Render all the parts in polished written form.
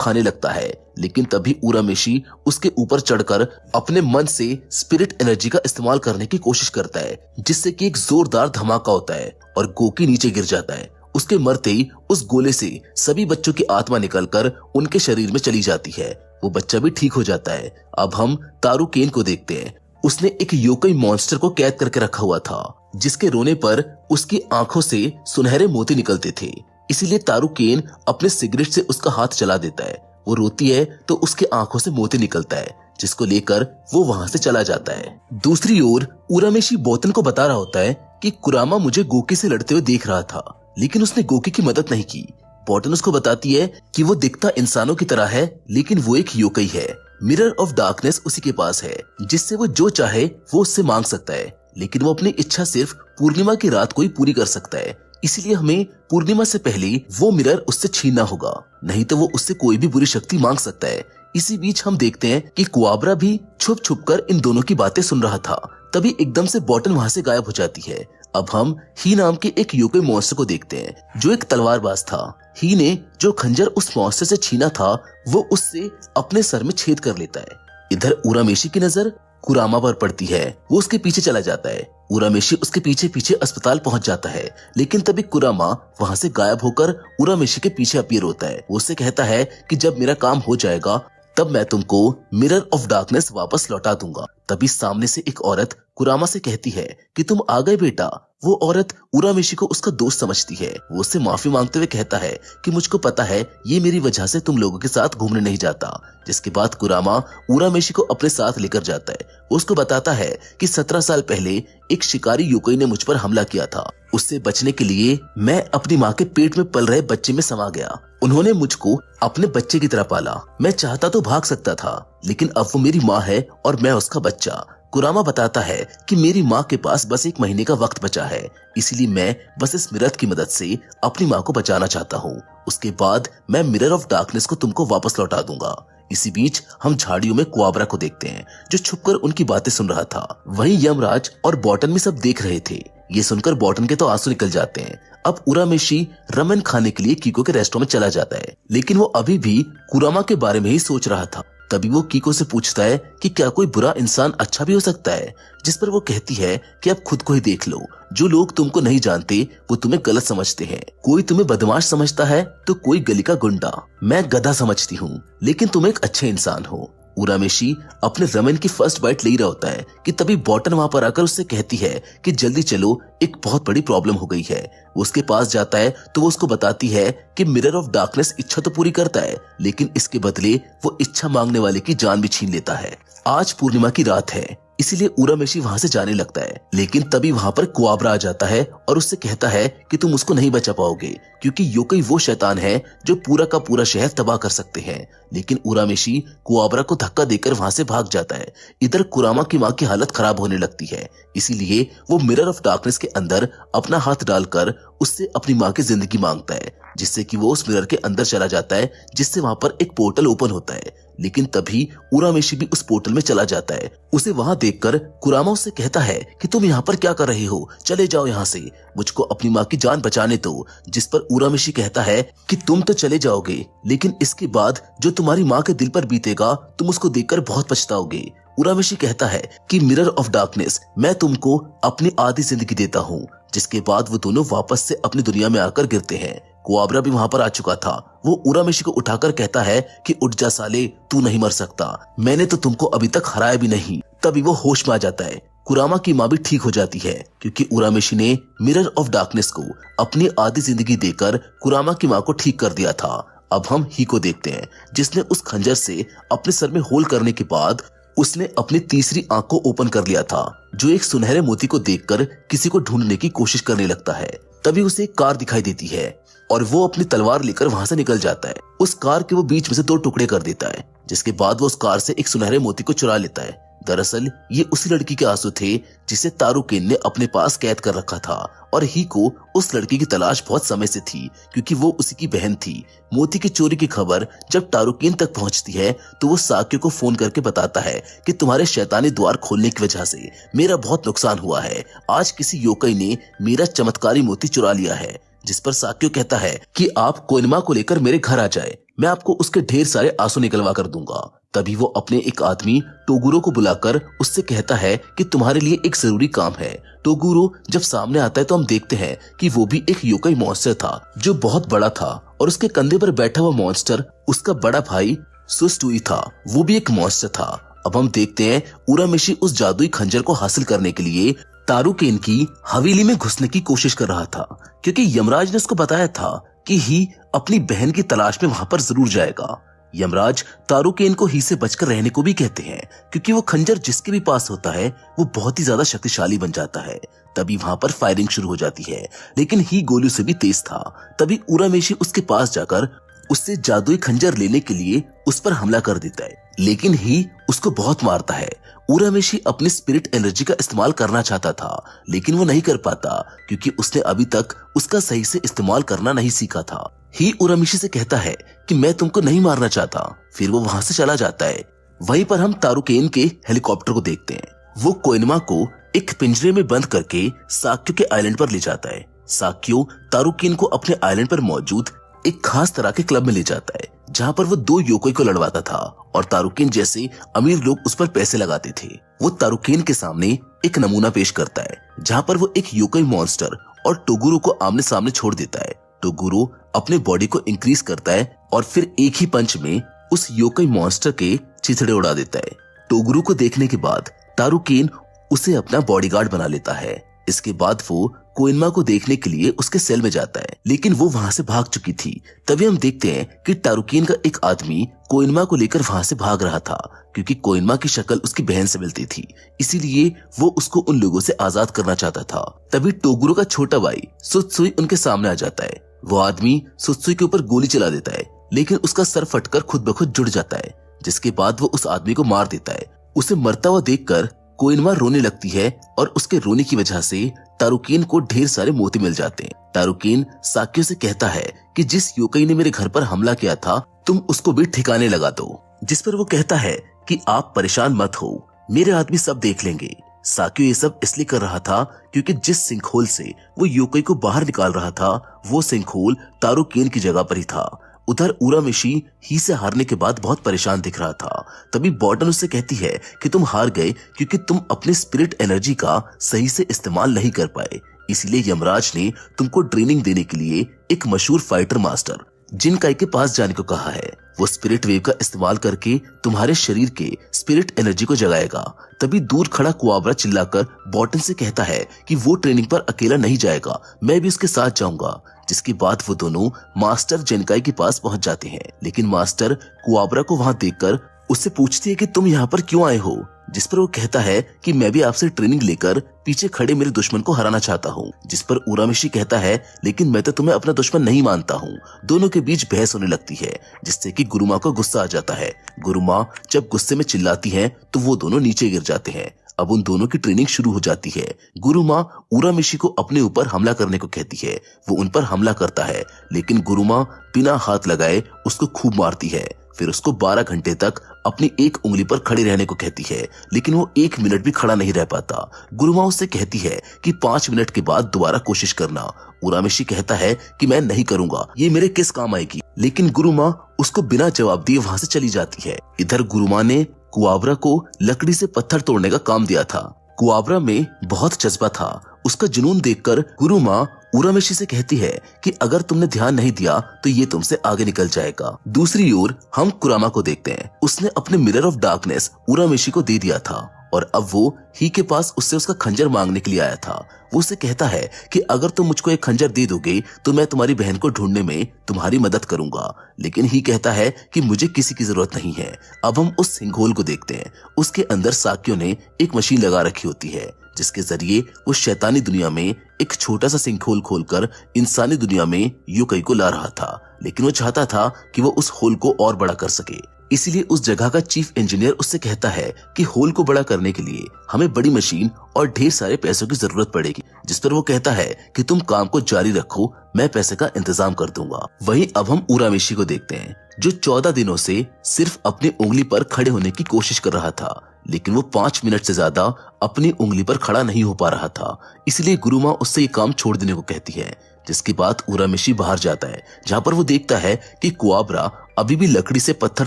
खाने लगता है। लेकिन तभी उरामेशी उसके ऊपर चढ़कर अपने मन से स्पिरिट एनर्जी का इस्तेमाल करने की कोशिश करता है, जिससे कि एक जोरदार धमाका होता है और गोकी नीचे गिर जाता है। उसके मरते ही उस गोले से सभी बच्चों की आत्मा निकलकर उनके शरीर में चली जाती है। वो बच्चा भी ठीक हो जाता है। अब हम तारुकेन को देखते हैं। उसने एक योकाई मॉन्स्टर को कैद करके रखा हुआ था, जिसके रोने पर उसकी आंखों से सुनहरे मोती निकलते थे। इसीलिए तारुकेन अपने सिगरेट से उसका हाथ चला देता है। वो रोती है तो उसके आंखों से मोती निकलता है, जिसको लेकर वो वहां से चला जाता है। दूसरी ओर उरामेशी बोतन को बता रहा होता है कि कुरामा मुझे गोकी से लड़ते हुए देख रहा था, लेकिन उसने गोकी की मदद नहीं की। बोतन उसको बताती है कि वो दिखता इंसानों की तरह है, लेकिन वो एक योकाई है। मिरर ऑफ डार्कनेस उसी के पास है, जिससे वो जो चाहे वो उससे मांग सकता है, लेकिन वो अपनी इच्छा सिर्फ पूर्णिमा की रात को ही पूरी कर सकता है। इसलिए हमें पूर्णिमा से पहले वो मिरर उससे छीनना होगा, नहीं तो वो उससे कोई भी बुरी शक्ति मांग सकता है। इसी बीच हम देखते हैं कि कुआबरा भी छुप छुप कर इन दोनों की बातें सुन रहा था। तभी एकदम से बॉटन वहां से गायब हो जाती है। अब हम ही नाम के एक योकाई मॉन्स्टर को देखते हैं, जो एक तलवारबाज था। ही ने जो खंजर उस मॉन्स्टर से छीना था, वो उससे अपने सर में छेद कर लेता है। इधर उरामेशी की नजर कुरामा पर पड़ती है। वो उसके पीछे चला जाता है। उरामेशी उसके पीछे पीछे अस्पताल पहुंच जाता है, लेकिन तभी कुरामा वहां से गायब होकर उरामेशी के पीछे अपीयर होता है। वो उससे कहता है कि जब मेरा काम हो जाएगा तब मैं तुमको मिरर ऑफ डार्कनेस वापस लौटा दूंगा। तभी सामने से एक औरत कुरामा से कहती है कि तुम आ गए बेटा। वो औरत उरामेशी को उसका दोस्त समझती है। वो उससे माफी मांगते हुए कहता है कि मुझको पता है ये मेरी वजह से तुम लोगों के साथ घूमने नहीं जाता। जिसके बाद कुरामा उरामेशी को अपने साथ लेकर जाता है। वो उसको बताता है कि 17 साल पहले एक शिकारी योकाई ने मुझ पर हमला किया था। उससे बचने के लिए मैं अपनी माँ के पेट में पल रहे बच्चे में समा गया। उन्होंने मुझको अपने बच्चे की तरह पाला। मैं चाहता तो भाग सकता था, लेकिन अब वो मेरी माँ है और मैं उसका बच्चा। कुरामा बताता है कि मेरी माँ के पास बस 1 महीने का वक्त बचा है, इसलिए मैं बस इस मिरर की मदद से अपनी माँ को बचाना चाहता हूँ। उसके बाद मैं मिरर ऑफ डार्कनेस को तुमको वापस लौटा दूंगा। इसी बीच हम झाड़ियों में कुआबरा को देखते हैं, जो छुपकर उनकी बातें सुन रहा था। वहीं यमराज और बॉटन भी सब देख रहे थे। ये सुनकर बॉटन के तो आंसू निकल जाते हैं। अब उरामेशी रमेन खाने के लिए कीको के रेस्टोरेंट में चला जाता है, लेकिन वो अभी भी कुरामा के बारे में ही सोच रहा था। तभी वो कीको से पूछता है कि क्या कोई बुरा इंसान अच्छा भी हो सकता है, जिस पर वो कहती है कि अब खुद को ही देख लो। जो लोग तुमको नहीं जानते वो तुम्हें गलत समझते हैं। कोई तुम्हें बदमाश समझता है तो कोई गली का गुंडा। मैं गधा समझती हूँ, लेकिन तुम एक अच्छे इंसान हो। उरामेशी अपने रमेन की फर्स्ट बाइट ले रहा होता है कि तभी बॉटन वहां पर आकर उससे कहती है कि जल्दी चलो, एक बहुत बड़ी प्रॉब्लम हो गई है। वो उसके पास जाता है तो वो उसको बताती है कि मिरर ऑफ डार्कनेस इच्छा तो पूरी करता है, लेकिन इसके बदले वो इच्छा मांगने वाले की जान भी छीन लेता है। आज पूर्णिमा की रात है, इसीलिए उरामेशी वहां से जाने लगता है, लेकिन तभी वहां पर कुआबरा आ जाता है और उससे कहता है कि तुम उसको नहीं बचा पाओगे, क्योंकि योकाई वो शैतान है जो पूरा का पूरा शहर तबाह कर सकते हैं। लेकिन उरामेशी कुआबरा को धक्का देकर वहां से भाग जाता है। इधर कुरामा की माँ की हालत खराब होने लगती है, इसीलिए वो मिरर ऑफ डार्कनेस के अंदर अपना हाथ डालकर उससे अपनी माँ की जिंदगी मांगता है, जिससे कि वो उस मिरर के अंदर चला जाता है, जिससे वहां पर एक पोर्टल ओपन होता है। लेकिन तभी उरामेशी भी उस पोर्टल में चला जाता है। उसे वहां देखकर कुरामा उससे कहता है कि तुम यहाँ पर क्या कर रहे हो, चले जाओ यहाँ से, मुझको अपनी माँ की जान बचाने दो। जिस पर उरामेशी कहता है कि तुम तो चले जाओगे, लेकिन इसके बाद जो तुम्हारी माँ के दिल पर बीतेगा तुम उसको देखकर बहुत पछताओगे। उरामेशी कहता है कि मिरर ऑफ डार्कनेस, मैं तुमको अपनी आधी जिंदगी देता हूँ। जिसके बाद वो दोनों वापस से अपनी दुनिया में आकर गिरते हैं। कुआबरा भी वहां पर आ चुका था। वो उरामेशी को उठाकर कहता है कि उठ जा साले, तू नहीं मर सकता, मैंने तो तुमको अभी तक हराया भी नहीं। तभी वो होश में आ जाता है। कुरामा की माँ भी ठीक हो जाती है, क्योंकि उरामेशी ने मिरर ऑफ डार्कनेस को अपनी आधी जिंदगी देकर कुरामा की माँ को ठीक कर दिया था। अब हम ही को देखते हैं, जिसने उस खंजर से अपने सर में होल करने के बाद उसने अपनी तीसरी आंख को ओपन कर लिया था, जो एक सुनहरे मोती को देखकर किसी को ढूंढने की कोशिश करने लगता है। तभी उसे एक कार दिखाई देती है और वो अपनी तलवार लेकर वहां से निकल जाता है। उस कार के वो बीच में से 2 टुकड़े कर देता है, जिसके बाद वो उस कार से एक सुनहरे मोती को चुरा लेता है। दरअसल ये उसी लड़की के आंसू थे जिसे तारुकेन ने अपने पास कैद कर रखा था, और ही को उस लड़की की तलाश बहुत समय से थी, क्योंकि वो उसी की बहन थी। मोती की चोरी की खबर जब तारुकेन तक पहुंचती है तो वो साक्यो को फोन करके बताता है कि तुम्हारे शैतानी द्वार खोलने की वजह से मेरा बहुत नुकसान हुआ है। आज किसी योकाई ने मेरा चमत्कारी मोती चुरा लिया है। जिस पर साक्यो कहता है कि आप कोइनमा को लेकर मेरे घर आ जाए, मैं आपको उसके ढेर सारे आंसू निकलवा कर दूंगा। तभी वो अपने एक आदमी टोगुरो को बुलाकर उससे कहता है कि तुम्हारे लिए एक जरूरी काम है। टोगुरो जब सामने आता है तो हम देखते हैं कि वो भी एक योकाई मॉन्स्टर था जो बहुत बड़ा था, और उसके कंधे पर बैठा हुआ मॉन्स्टर उसका बड़ा भाई सुसुई था, वो भी एक मॉन्स्टर था। अब हम देखते हैं उरामेशी उस जादुई खंजर को हासिल करने के लिए तारुकेन की हवेली में घुसने की कोशिश कर रहा था, क्योंकि यमराज ने उसको बताया था कि ही अपनी बहन की तलाश में वहां पर जरूर जाएगा। यमराज तारुकेन को ही से बचकर रहने को भी कहते हैं, क्योंकि वो खंजर जिसके भी पास होता है वो बहुत ही ज्यादा शक्तिशाली बन जाता है। तभी वहां पर फायरिंग शुरू हो जाती है, लेकिन ही गोलियों से भी तेज था। तभी उरामेशी उसके पास जाकर उससे जादुई खंजर लेने के लिए उस पर हमला कर देता है, लेकिन ही उसको बहुत मारता है। उरामेशी अपनी स्पिरिट एनर्जी का इस्तेमाल करना चाहता था, लेकिन वो नहीं कर पाता, क्योंकि उसने अभी तक उसका सही से इस्तेमाल करना नहीं सीखा था। ही उरामेशी से कहता है कि मैं तुमको नहीं मारना चाहता, फिर वो वहां से चला जाता है। वहीं पर हम तारुकेन के हेलीकॉप्टर को देखते हैं। वो कोइनमा को एक पिंजरे में बंद करके साक्यो के आइलैंड पर ले जाता है। साक्यो तारुकेन को अपने आइलैंड पर मौजूद एक खास तरह के क्लब में ले जाता है, जहां पर वो 2 योकोई को लड़वाता था, और तारुकेन जैसे अमीर लोग उस पर पैसे लगाते थे। वो तारुकेन के सामने एक नमूना पेश करता है, जहां पर वो एक योकोई मॉन्स्टर और टोगुरो को आमने सामने छोड़ देता है। टोगुरो अपने बॉडी को इंक्रीज करता है और फिर एक ही पंच में उस योकोई मॉन्स्टर के चिथड़े उड़ा देता है। टोगुरो को देखने के बाद तारुकेन उसे अपना बॉडीगार्ड बना लेता है। इसके बाद वो कोइनमा को देखने के लिए उसके सेल में जाता है, लेकिन वो वहां से भाग चुकी थी। तभी हम देखते हैं कि तारुकेन का एक आदमी कोइनमा को लेकर वहां से भाग रहा था, क्योंकि कोइनमा की शक्ल उसकी बहन से मिलती थी, इसीलिए वो उसको उन लोगों से आजाद करना चाहता था। तभी टोगुरो का छोटा भाई सुत्सुई उनके सामने आ जाता है। वो आदमी सुत्सुई के ऊपर गोली चला देता है, लेकिन उसका सर फटकर खुद ब खुद जुड़ जाता है, जिसके बाद वो उस आदमी को मार देता है। उसे मरता हुआ देखकर कोइनमा रोने लगती है, और उसके रोने की वजह से तारुकेन को ढेर सारे मोती मिल जाते हैं। तारुकेन साक्यो से कहता है कि जिस योकाई ने मेरे घर पर हमला किया था तुम उसको भी ठिकाने लगा दो, जिस पर वो कहता है कि आप परेशान मत हो, मेरे आदमी सब देख लेंगे। साक्यो ये सब इसलिए कर रहा था क्योंकि जिस सिंकहोल से वो योकाई को बाहर निकाल रहा था वो सिंकहोल तारुकेन की जगह पर ही था। उधर उरामेशी ही से हारने के बाद बहुत परेशान दिख रहा था। तभी बॉर्डन उससे कहती है कि तुम हार गए क्योंकि तुम अपने स्पिरिट एनर्जी का सही से इस्तेमाल नहीं कर पाए, इसलिए यमराज ने तुमको ट्रेनिंग देने के लिए एक मशहूर फाइटर मास्टर जिनकाई के पास जाने को कहा है। वो स्पिरिट वेव का इस्तेमाल करके तुम्हारे शरीर के स्पिरिट एनर्जी को जगाएगा। तभी दूर खड़ा कुआबरा चिल्लाकर बॉटन से कहता है कि वो ट्रेनिंग पर अकेला नहीं जाएगा, मैं भी उसके साथ जाऊंगा। जिसके बाद वो दोनों मास्टर जिनकाई के पास पहुंच जाते हैं, लेकिन मास्टर कुआबरा को वहां देखकर उससे पूछती है कि तुम यहाँ पर क्यों आए हो, जिस पर वो कहता है कि मैं भी आपसे ट्रेनिंग लेकर पीछे खड़े मेरे दुश्मन को हराना चाहता हूँ। जिस पर उरामेशी कहता है लेकिन मैं तो तुम्हें अपना दुश्मन नहीं मानता हूँ। दोनों के बीच बहस होने लगती है, जिससे कि गुरुमा को गुस्सा आ जाता है। गुरुमा जब गुस्से में चिल्लाती है तो वो दोनों नीचे गिर जाते हैं। अब उन दोनों की ट्रेनिंग शुरू हो जाती है। गुरुमा उरामेशी को अपने ऊपर हमला करने को कहती है। वो उन पर हमला करता है, लेकिन गुरुमा बिना हाथ लगाए उसको खूब मारती है। फिर उसको 12 घंटे तक अपनी एक उंगली पर खड़े रहने को कहती है, लेकिन वो 1 मिनट भी खड़ा नहीं रह पाता। गुरुमा उससे कहती है कि 5 मिनट के बाद दोबारा कोशिश करना। उरामेशी कहता है कि मैं नहीं करूंगा, ये मेरे किस काम आएगी, लेकिन गुरुमा उसको बिना जवाब दिए वहां से चली जाती है। इधर गुरुमा ने कुआबरा को लकड़ी से पत्थर तोड़ने का काम दिया था। कुआबरा में बहुत जज्बा था। उसका जुनून देखकर गुरुमा उरामेशी से कहती है कि अगर तुमने ध्यान नहीं दिया तो ये तुमसे आगे निकल जाएगा। दूसरी ओर हम कुरामा को देखते हैं। उसने अपने मिरर ऑफ डार्कनेस उरामेशी को दे दिया था और अब वो ही के पास उससे उसका खंजर मांगने के लिए आया था। वो उसे कहता है कि अगर तुम मुझको एक खंजर दे दोगे तो मैं तुम्हारी बहन को ढूंढने में तुम्हारी मदद करूंगा, लेकिन ही कहता है कि मुझे किसी की जरूरत नहीं है। अब हम उस सिंघोल को देखते हैं। उसके अंदर साक्यो ने एक मशीन लगा रखी होती है, जिसके जरिए वो शैतानी दुनिया में एक छोटा सा सिंकहोल खोलकर इंसानी दुनिया में योकाई को ला रहा था, लेकिन वो चाहता था कि वो उस होल को और बड़ा कर सके। इसीलिए उस जगह का चीफ इंजीनियर उससे कहता है कि होल को बड़ा करने के लिए हमें बड़ी मशीन और ढेर सारे पैसों की जरूरत पड़ेगी। जिस पर वो कहता है कि तुम काम को जारी रखो, मैं पैसे का इंतजाम कर दूंगा। वहीं अब हम उरामेशी को देखते हैं, जो 14 दिनों से सिर्फ अपनी उंगली पर खड़े होने की कोशिश कर रहा था। लेकिन वो 5 मिनट से ज्यादा अपनी उंगली पर खड़ा नहीं हो पा रहा था। इसलिए गुरुमा उससे ये काम छोड़ देने को कहती है, जिसके बाद उरामेशी बाहर जाता है, जहाँ पर वो देखता है कि कुआबरा अभी भी लकड़ी से पत्थर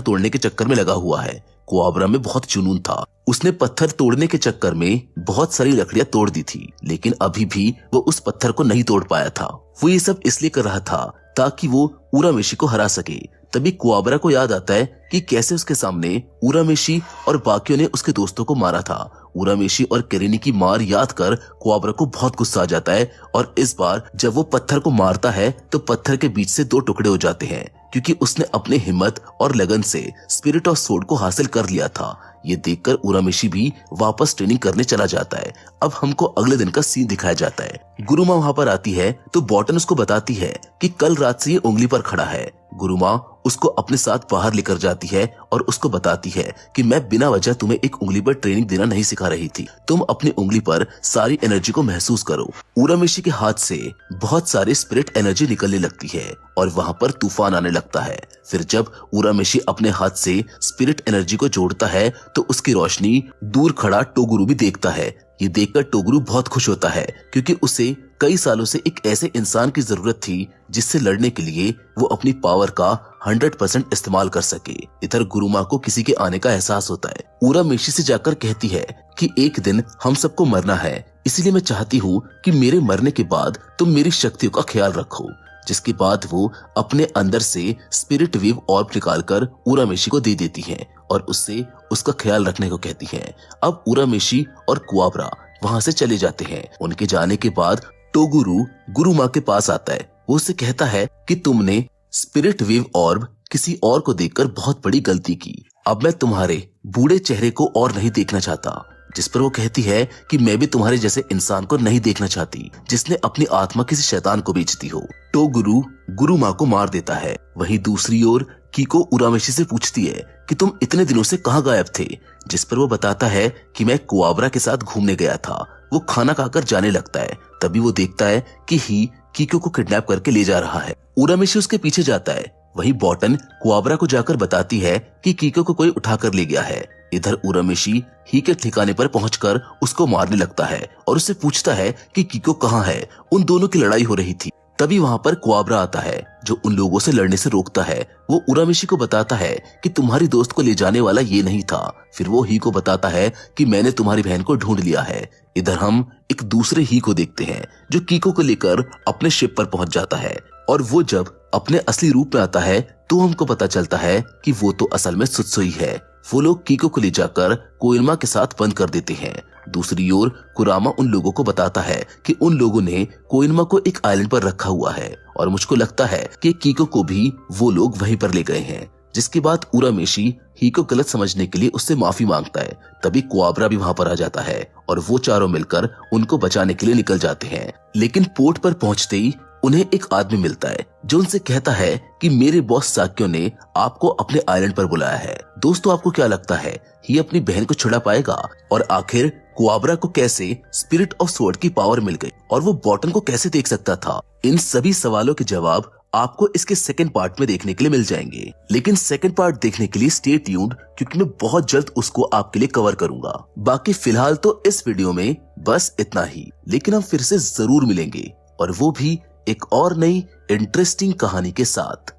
तोड़ने के चक्कर में लगा हुआ है। कुआबरा में बहुत जुनून था, उसने पत्थर तोड़ने के चक्कर में बहुत सारी लकड़ियां तोड़ दी थी, लेकिन अभी भी वो उस पत्थर को नहीं तोड़ पाया था। वो ये सब इसलिए कर रहा था ताकि वो उरामेशी को हरा सके। तभी कुआबरा को याद आता है कि कैसे उसके सामने उरामेशी और बाकियों ने उसके दोस्तों को मारा था। उरामेशी और केरेनी की मार याद कर कुआबरा को बहुत गुस्सा आ जाता है, और इस बार जब वो पत्थर को मारता है तो पत्थर के बीच से 2 टुकड़े हो जाते हैं, क्योंकि उसने अपनी हिम्मत और लगन से स्पिरिट ऑफ स्वॉर्ड को हासिल कर लिया था। ये देखकर उरामेशी भी वापस ट्रेनिंग करने चला जाता है। अब हमको अगले दिन का सीन दिखाया जाता है। गुरुमा वहाँ पर आती है तो बॉटन उसको बताती है कि कल रात से ये उंगली पर खड़ा है। गुरुमा उसको अपने साथ बाहर लेकर जाती है और उसको बताती है कि मैं बिना वजह तुम्हें एक उंगली पर ट्रेनिंग देना नहीं सिखा रही थी, तुम अपनी उंगली पर सारी एनर्जी को महसूस करो। उरामेशी के हाथ से बहुत सारी स्पिरिट एनर्जी निकलने लगती है और वहाँ पर तूफान आने लगता है। फिर जब उरामेशी अपने हाथ से स्पिरिट एनर्जी को जोड़ता है तो उसकी रोशनी दूर खड़ा टोगुरु भी देखता है। ये देखकर टोगुरु बहुत खुश होता है, क्योंकि उसे कई सालों से एक ऐसे इंसान की जरूरत थी जिससे लड़ने के लिए वो अपनी पावर का 100% इस्तेमाल कर सके। इधर गुरुमा को किसी के आने का एहसास होता है। उरामेशी से जाकर कहती है कि एक दिन हम सबको मरना है, इसलिए मैं चाहती हूँ कि मेरे मरने के बाद तुम मेरी शक्तियों का ख्याल रखो। जिसके बाद वो अपने अंदर से स्पिरिट वेव ऑर्ब निकालकर उरामेशी को दे देती है और उससे उसका ख्याल रखने को कहती है। अब उरामेशी और कुआबरा वहाँ से चले जाते हैं। उनके जाने के बाद टोगुरु गुरुमा के पास आता है। वो उससे कहता है कि तुमने स्पिरिट वेव ऑर्ब किसी और को देखकर बहुत बड़ी गलती की। अब मैं तुम्हारे बूढ़े चेहरे को और नहीं देखना चाहता। जिस पर वो कहती है कि मैं भी तुम्हारे जैसे इंसान को नहीं देखना चाहती जिसने अपनी आत्मा किसी शैतान को बेच दी हो। टोगुरु गुरुमा को मार देता है। वहीं दूसरी ओर कीको उरामेशी से पूछती है कि तुम इतने दिनों से कहाँ गायब थे। जिस पर वो बताता है कि मैं कुआबरा के साथ घूमने गया था। वो खाना खाकर जाने लगता है। तभी वो देखता है कि ही कीको को किडनैप करके ले जा रहा है। उरामेशी उसके पीछे जाता है। वहीं बॉटन कुआबरा को जाकर बताती है कि कीको को कोई उठाकर ले गया है। इधर उरामेशी ही के ठिकाने पर पहुंचकर उसको मारने लगता है और उससे पूछता है कि कीको कहाँ है। उन दोनों की लड़ाई हो रही थी। तभी वहाँ पर कुआबरा आता है जो उन लोगों से लड़ने से रोकता है। वो उरामेशी को बताता है कि तुम्हारी दोस्त को ले जाने वाला ये नहीं था। फिर वो ही को बताता है कि मैंने तुम्हारी बहन को ढूंढ लिया है। इधर हम एक दूसरे ही को देखते हैं जो कीको को लेकर अपने शिप पर पहुंच जाता है, और वो जब अपने असली रूप में आता है तो हमको पता चलता है कि वो तो असल में सुत्सुई है। वो लोग कीको को ले जाकर कोइनमा के साथ बंद कर देते हैं। दूसरी ओर कुरामा उन लोगों को बताता है कि उन लोगों ने कोइनमा को एक आइलैंड पर रखा हुआ है और मुझको लगता है कि कीको को भी वो लोग वहीं पर ले गए हैं। जिसके बाद उरामेशी ही को गलत समझने के लिए उससे माफी मांगता है। तभी कुआबरा भी वहाँ पर आ जाता है और वो चारों मिलकर उनको बचाने के लिए निकल जाते हैं। लेकिन पोर्ट पर पहुंचते ही उन्हें एक आदमी मिलता है जो उनसे कहता है कि मेरे बॉस साक्यो ने आपको अपने आइलैंड पर बुलाया है। दोस्तों, आपको क्या लगता है ये अपनी बहन को छुड़ा पाएगा? और आखिर कुआबरा को कैसे स्पिरिट ऑफ स्वॉर्ड की पावर मिल गई और वो बॉटन को कैसे देख सकता था? इन सभी सवालों के जवाब आपको इसके सेकंड पार्ट में देखने के लिए मिल जाएंगे। लेकिन सेकंड पार्ट देखने के लिए स्टे ट्यून्ड, क्योंकि मैं बहुत जल्द उसको आपके लिए कवर करूंगा। बाकी फिलहाल तो इस वीडियो में बस इतना ही, लेकिन हम फिर से जरूर मिलेंगे, और वो भी एक और नई इंटरेस्टिंग कहानी के साथ।